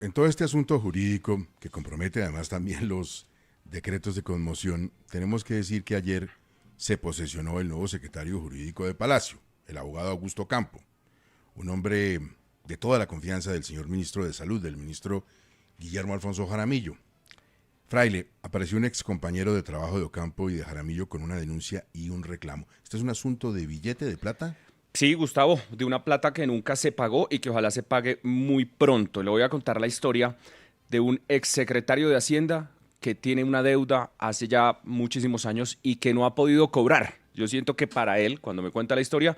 En todo este asunto jurídico, que compromete además también los decretos de conmoción, tenemos que decir que ayer se posesionó el nuevo secretario jurídico de Palacio, el abogado Augusto Campo, un hombre de toda la confianza del señor ministro de Salud, del ministro Guillermo Alfonso Jaramillo. Fraile, apareció un ex compañero de trabajo de Ocampo y de Jaramillo con una denuncia y un reclamo. ¿Este es un asunto de billete de plata? Sí, Gustavo, de una plata que nunca se pagó y que ojalá se pague muy pronto. Le voy a contar la historia de un exsecretario de Hacienda que tiene una deuda hace ya muchísimos años y que no ha podido cobrar. Yo siento que para él, cuando me cuenta la historia,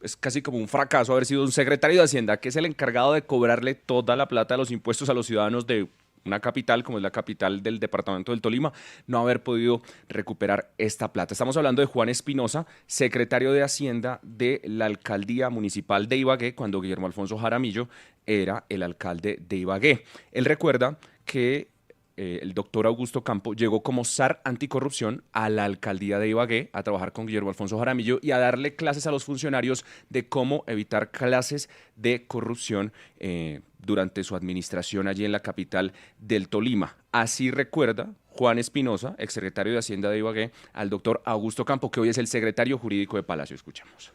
es casi como un fracaso haber sido un secretario de Hacienda, que es el encargado de cobrarle toda la plata de los impuestos a los ciudadanos de una capital, como es la capital del departamento del Tolima, no haber podido recuperar esta plata. Estamos hablando de Juan Espinosa, secretario de Hacienda de la alcaldía municipal de Ibagué, cuando Guillermo Alfonso Jaramillo era el alcalde de Ibagué. Él recuerda que el doctor Augusto Campo llegó como zar anticorrupción a la alcaldía de Ibagué a trabajar con Guillermo Alfonso Jaramillo y a darle clases a los funcionarios de cómo evitar clases de corrupción durante su administración allí en la capital del Tolima. Así recuerda Juan Espinosa, exsecretario de Hacienda de Ibagué, al doctor Augusto Campo, que hoy es el secretario jurídico de Palacio. Escuchamos.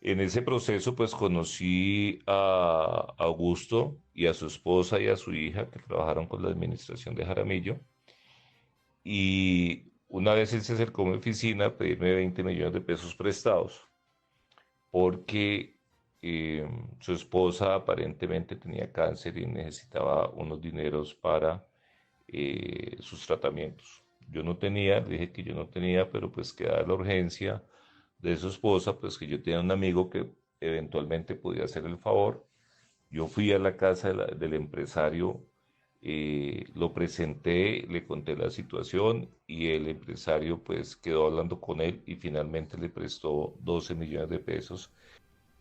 En ese proceso, pues conocí a Augusto y a su esposa y a su hija que trabajaron con la administración de Jaramillo. Y una vez él se acercó a mi oficina a pedirme 20 millones de pesos prestados, porque su esposa aparentemente tenía cáncer y necesitaba unos dineros para sus tratamientos. Yo no tenía, le dije que yo no tenía, pero pues que dada la urgencia de su esposa, pues que yo tenía un amigo que eventualmente podía hacer el favor. Yo fui a la casa del empresario, lo presenté, le conté la situación y el empresario pues quedó hablando con él y finalmente le prestó 12 millones de pesos.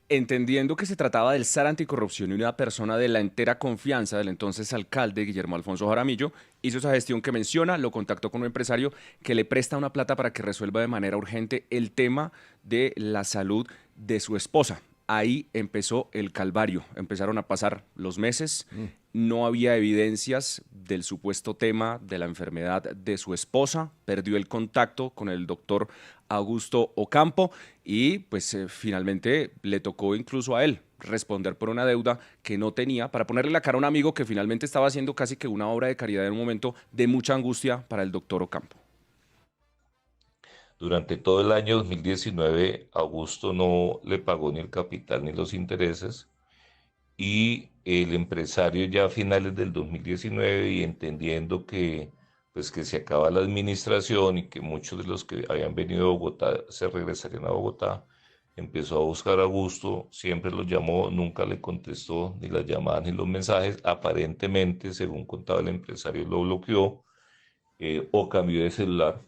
Entendiendo que se trataba del zar anticorrupción y una persona de la entera confianza del entonces alcalde Guillermo Alfonso Jaramillo, hizo esa gestión que menciona, lo contactó con un empresario que le presta una plata para que resuelva de manera urgente el tema de la salud de su esposa. Ahí empezó el calvario, empezaron a pasar los meses, no había evidencias del supuesto tema de la enfermedad de su esposa, perdió el contacto con el doctor Augusto Ocampo y pues finalmente le tocó incluso a él responder por una deuda que no tenía para ponerle la cara a un amigo que finalmente estaba haciendo casi que una obra de caridad en un momento de mucha angustia para el doctor Ocampo. Durante todo el año 2019, Augusto no le pagó ni el capital ni los intereses y el empresario ya a finales del 2019 y entendiendo que pues que se acaba la administración y que muchos de los que habían venido a Bogotá se regresarían a Bogotá, empezó a buscar a Augusto, siempre lo llamó, nunca le contestó ni las llamadas ni los mensajes, aparentemente, según contaba el empresario, lo bloqueó o cambió de celular.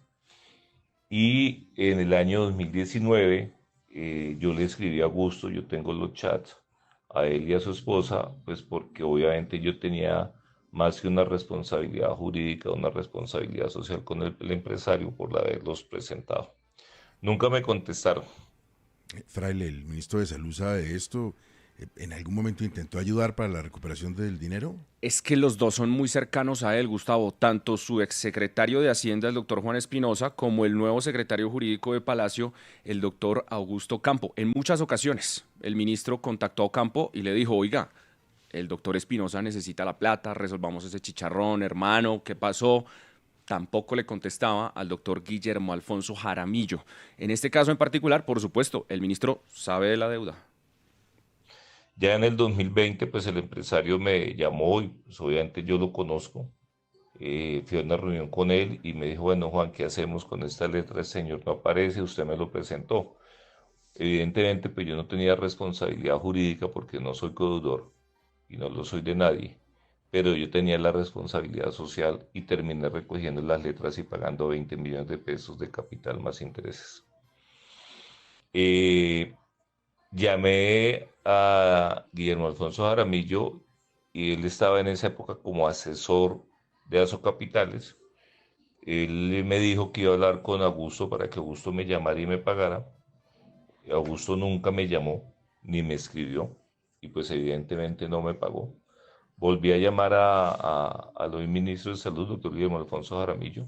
Y en el año 2019 yo le escribí a Augusto, yo tengo los chats a él y a su esposa, pues porque obviamente yo tenía más que una responsabilidad jurídica, una responsabilidad social con el empresario por haberlos presentado. Nunca me contestaron. Fraile, el ministro de Salud sabe de esto. ¿En algún momento intentó ayudar para la recuperación del dinero? Es que los dos son muy cercanos a él, Gustavo, tanto su exsecretario de Hacienda, el doctor Juan Espinosa, como el nuevo secretario jurídico de Palacio, el doctor Augusto Campo. En muchas ocasiones, el ministro contactó a Campo y le dijo, oiga, el doctor Espinosa necesita la plata, resolvamos ese chicharrón, hermano, ¿qué pasó? Tampoco le contestaba al doctor Guillermo Alfonso Jaramillo. En este caso en particular, por supuesto, el ministro sabe de la deuda. Ya en el 2020, pues el empresario me llamó y pues, obviamente yo lo conozco. Fui a una reunión con él y me dijo, bueno, Juan, ¿qué hacemos con esta letra? El señor no aparece, usted me lo presentó. Evidentemente, pues yo no tenía responsabilidad jurídica porque no soy codeudor y no lo soy de nadie, pero yo tenía la responsabilidad social y terminé recogiendo las letras y pagando 20 millones de pesos de capital más intereses. Eh, Llamé a Guillermo Alfonso Jaramillo y él estaba en esa época como asesor de Asocapitales. Él me dijo que iba a hablar con Augusto para que Augusto me llamara y me pagara. Augusto nunca me llamó ni me escribió y pues evidentemente no me pagó. volví a llamar al hoy ministro de Salud, doctor Guillermo Alfonso Jaramillo.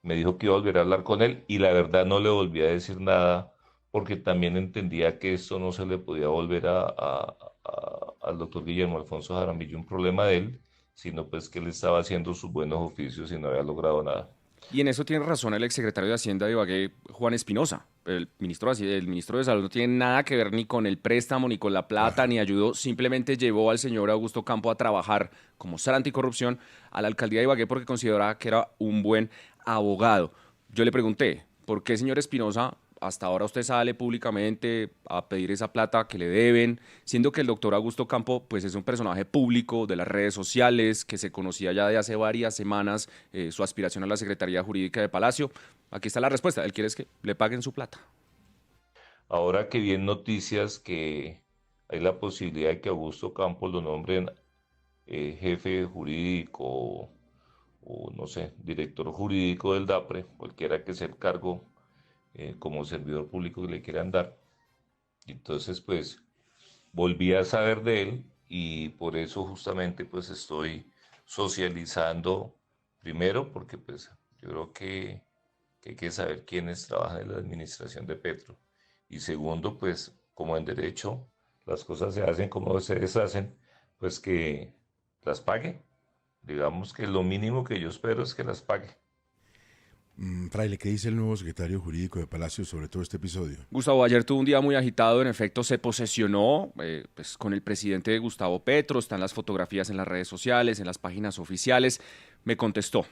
Me dijo que iba a volver a hablar con él y la verdad no le volví a decir nada porque también entendía que esto no se le podía volver al doctor Guillermo Alfonso Jaramillo un problema de él, sino pues que él estaba haciendo sus buenos oficios y no había logrado nada. Y en eso tiene razón el exsecretario de Hacienda de Ibagué, Juan Espinosa. El ministro de Salud no tiene nada que ver ni con el préstamo, ni con la plata, ni ayudó. Simplemente llevó al señor Augusto Campo a trabajar como ser anticorrupción a la alcaldía de Ibagué porque consideraba que era un buen abogado. Yo le pregunté, ¿por qué, señor Espinosa, hasta ahora usted sale públicamente a pedir esa plata que le deben, siendo que el doctor Augusto Campo pues es un personaje público de las redes sociales, que se conocía ya de hace varias semanas su aspiración a la Secretaría Jurídica de Palacio? Aquí está la respuesta, él quiere es que le paguen su plata. Ahora que vi en noticias que hay la posibilidad de que Augusto Campos lo nombren jefe jurídico o, no sé, director jurídico del DAPRE, cualquiera que sea el cargo como servidor público que le quieran dar. Entonces, pues, volví a saber de él y por eso justamente pues estoy socializando primero, porque pues yo creo que hay que saber quiénes trabajan en la administración de Petro. Y segundo, pues como en derecho las cosas se hacen como se deshacen, pues que las pague. Digamos que lo mínimo que yo espero es que las pague. Fraile, ¿qué dice el nuevo secretario jurídico de Palacio sobre todo este episodio? Gustavo, ayer tuvo un día muy agitado, en efecto se posesionó pues, con el presidente Gustavo Petro, están las fotografías en las redes sociales, en las páginas oficiales. Me contestó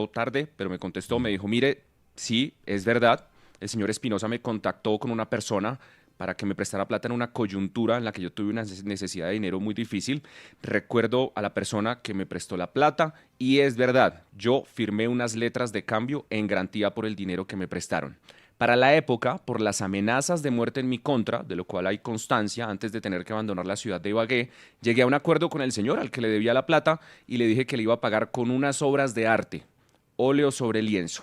tarde, pero me contestó, me dijo, mire, sí, es verdad, el señor Espinosa me contactó con una persona para que me prestara plata en una coyuntura en la que yo tuve una necesidad de dinero muy difícil. Recuerdo a la persona que me prestó la plata y es verdad, yo firmé unas letras de cambio en garantía por el dinero que me prestaron. Para la época, por las amenazas de muerte en mi contra, de lo cual hay constancia antes de tener que abandonar la ciudad de Ibagué, llegué a un acuerdo con el señor al que le debía la plata y le dije que le iba a pagar con unas obras de arte, óleo sobre lienzo.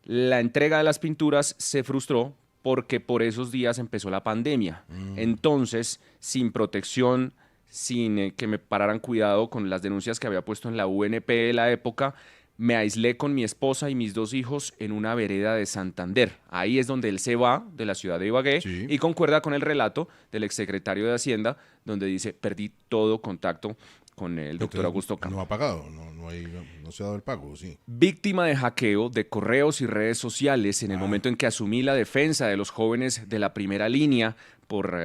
La entrega de las pinturas se frustró porque por esos días empezó la pandemia. Entonces, sin protección, sin que me pararan cuidado con las denuncias que había puesto en la UNP de la época, me aislé con mi esposa y mis 2 hijos en una vereda de Santander. Ahí es donde él se va de la ciudad de Ibagué y concuerda con el relato del exsecretario de Hacienda, donde dice, perdí todo contacto con el doctor Augusto Campo. No ha pagado, no se ha dado el pago, sí. Víctima de hackeo de correos y redes sociales en el momento en que asumí la defensa de los jóvenes de la primera línea por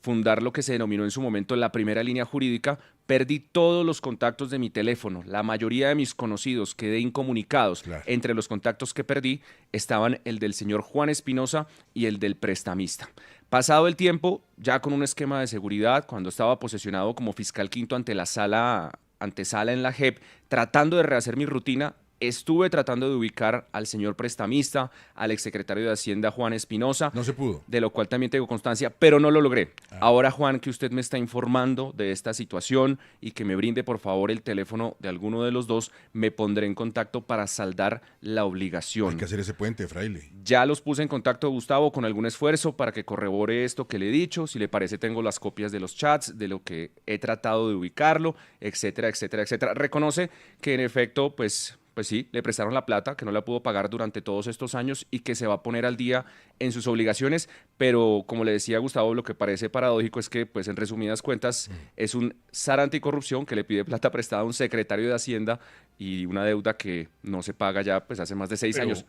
fundar lo que se denominó en su momento la primera línea jurídica, perdí todos los contactos de mi teléfono. La mayoría de mis conocidos quedé incomunicados. Claro. Entre los contactos que perdí estaban el del señor Juan Espinosa y el del prestamista. Pasado el tiempo, ya con un esquema de seguridad, cuando estaba posesionado como fiscal quinto ante la antesala en la JEP, tratando de rehacer mi rutina, estuve tratando de ubicar al señor prestamista, al exsecretario de Hacienda Juan Espinosa. No se pudo. De lo cual también tengo constancia, pero no lo logré. Ahora, Juan, que usted me está informando de esta situación y que me brinde, por favor, el teléfono de alguno de los dos, me pondré en contacto para saldar la obligación. Hay que hacer ese puente, Fraile. Ya los puse en contacto, Gustavo, con algún esfuerzo para que corrobore esto que le he dicho. Si le parece, tengo las copias de los chats, de lo que he tratado de ubicarlo, etcétera, etcétera, etcétera. Reconoce que, en efecto, pues sí, le prestaron la plata, que no la pudo pagar durante todos estos años y que se va a poner al día en sus obligaciones, pero como le decía Gustavo, lo que parece paradójico es que, pues en resumidas cuentas, es un zar anticorrupción que le pide plata prestada a un secretario de Hacienda y una deuda que no se paga ya pues hace más de 6 años.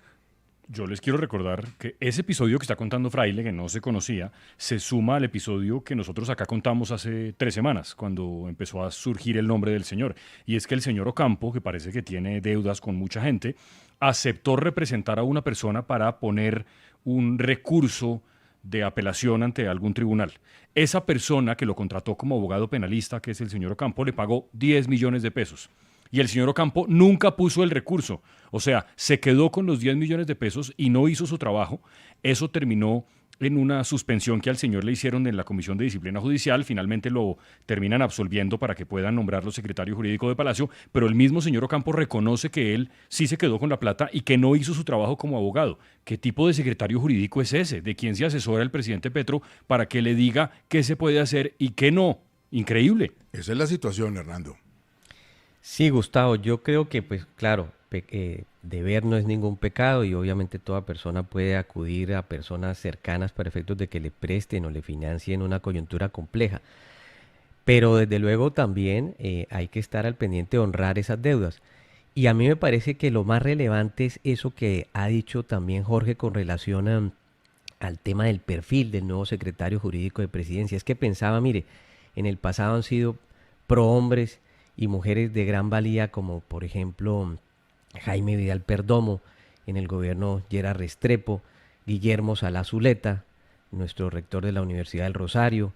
Yo les quiero recordar que ese episodio que está contando Fraile, que no se conocía, se suma al episodio que nosotros acá contamos hace 3 semanas, cuando empezó a surgir el nombre del señor. Y es que el señor Ocampo, que parece que tiene deudas con mucha gente, aceptó representar a una persona para poner un recurso de apelación ante algún tribunal. Esa persona que lo contrató como abogado penalista, que es el señor Ocampo, le pagó 10 millones de pesos. Y el señor Ocampo nunca puso el recurso. O sea, se quedó con los 10 millones de pesos y no hizo su trabajo. Eso terminó en una suspensión que al señor le hicieron en la Comisión de Disciplina Judicial. Finalmente lo terminan absolviendo para que puedan nombrarlo secretario jurídico de Palacio, pero el mismo señor Ocampo reconoce que él sí se quedó con la plata y que no hizo su trabajo como abogado. ¿Qué tipo de secretario jurídico es ese? ¿De quién se asesora el presidente Petro para que le diga qué se puede hacer y qué no? Increíble. Esa es la situación, Hernando. Sí, Gustavo, yo creo que, pues claro, deber no es ningún pecado y obviamente toda persona puede acudir a personas cercanas para efectos de que le presten o le financien una coyuntura compleja. Pero desde luego también hay que estar al pendiente de honrar esas deudas. Y a mí me parece que lo más relevante es eso que ha dicho también Jorge con relación al tema del perfil del nuevo secretario jurídico de Presidencia. Es que pensaba, mire, en el pasado han sido prohombres y mujeres de gran valía, como por ejemplo Jaime Vidal Perdomo, en el gobierno Gerard Restrepo, Guillermo Salá Zuleta, nuestro rector de la Universidad del Rosario,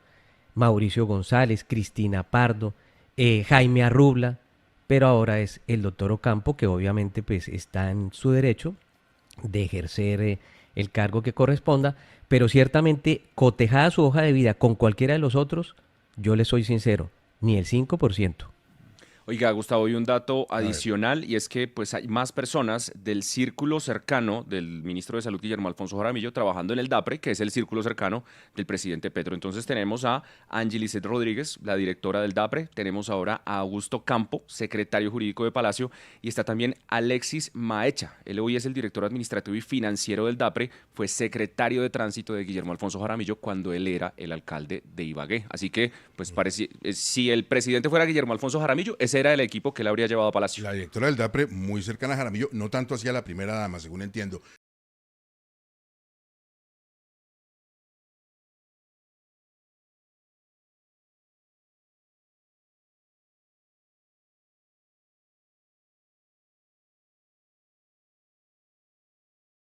Mauricio González, Cristina Pardo, Jaime Arrubla, pero ahora es el doctor Ocampo, que obviamente pues está en su derecho de ejercer el cargo que corresponda, pero ciertamente cotejada su hoja de vida con cualquiera de los otros, yo le soy sincero, ni el 5%. Oiga, Gustavo, y un dato adicional, y es que pues hay más personas del círculo cercano del ministro de Salud, Guillermo Alfonso Jaramillo, trabajando en el DAPRE, que es el círculo cercano del presidente Petro. Entonces tenemos a Angie Lisset Rodríguez, la directora del DAPRE, tenemos ahora a Augusto Campo, secretario jurídico de Palacio, y está también Alexis Maecha. Él hoy es el director administrativo y financiero del DAPRE, fue secretario de tránsito de Guillermo Alfonso Jaramillo cuando él era el alcalde de Ibagué. Así que, pues si el presidente fuera Guillermo Alfonso Jaramillo, ese era el equipo que le habría llevado a Palacio. La directora del DAPRE, muy cercana a Jaramillo, no tanto hacia la primera dama, según entiendo,